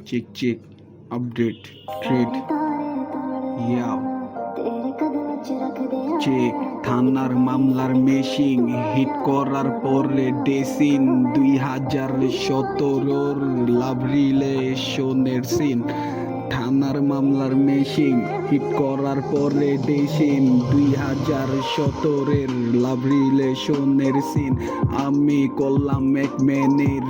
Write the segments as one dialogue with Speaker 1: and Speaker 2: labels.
Speaker 1: Check update thread ইয়াও check থানার মামলার মেশিন হিট করার পরে ডেসিন 2017 লাভ রিলেশনের সিন থানার মামলার মেশিন হিট করার পরে ডেসিন 2017 লাভ রিলেশনের সিন আমি করলাম এক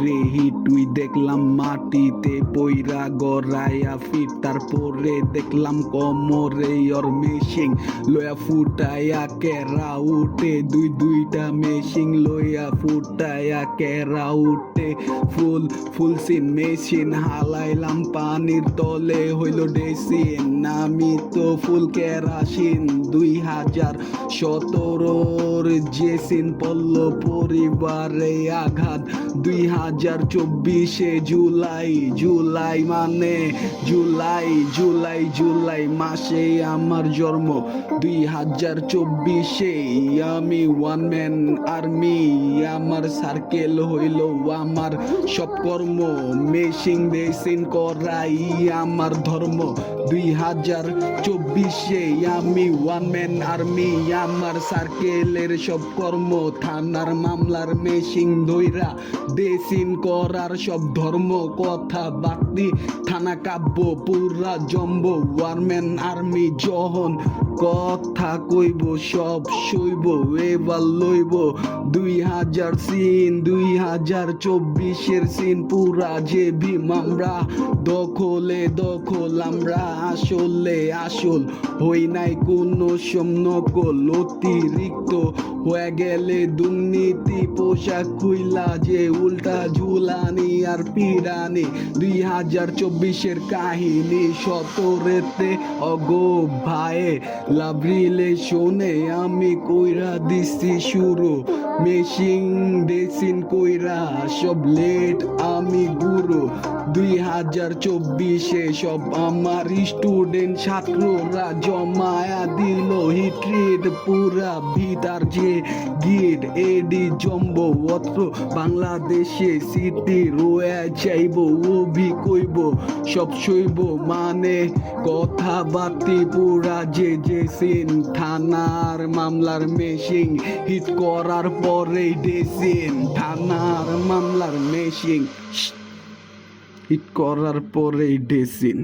Speaker 1: রে হিট তুই দেখলাম মাটিতে পইরা গড়াইয়া ফিট তারপরে দেখলাম কমরে ওর মেশিন লয়া ফুটাইয়া কেরা উঠে দুইটা মেশিন লইয়া ফুটাইয়া কেরা উঠে ফুল সিন মেশিন হালাইলাম পানির তলে হইল ডেসিন আমি তো ফুল কেরাসিন 2017 যে সিন পড়ল পরিবারে আঘাত 2024 জুলাই মানে জুলাই মাসে আমার জন্ম 2024 আমি ওয়ান ম্যান আর্মি আমার সার্কেল হইল আমার সব কর্ম মেশিন ডেসিন করাই আমার ধর্ম 2024 আমি ওয়ান ম্যান আর্মি আমার সার্কেলের সব কর্ম থানার মামলার মেশিন ধইরা ডেসিন করার সব ধর্ম কথা বাতি থানা কাব্য পুরা জম্ব ওয়ান ম্যান আর্মি জহন কথা কইব সব সইব এবার লইব 2000 সিন 2024 সিন পুরা যে ভীম আমরা দখল আমরা আসল হই নাই কোনো সমনকল অতিরিক্ত হয়ে গেলে দুর্নীতি পোশাক খুইলা যে উল্টা ঝুলানি আর পিরানি 2024 কাহিনী 17 অগো ভাইয়ে লাভ রিলেশনে আমি কইরা দিছি শুরু মেশিন ডেসিন কইরা সব লেট আমি গুরু 2024 সব আমার স্টুডেন্ট ছাত্ররা জমায়া দিল হিট্রিট পুরা ভিতার যে গিট এডি জম্ব অত্র বাংলাদেশে স্মৃতি রয়ে চাইব অভি কইব সব সইব মানে কথা বাতি পুরা যে সিন থানার মামলার মেশিন হিট করার পরে ডেসিন থানার মামলার মেশিন হিট করার পরেই ডেসিন।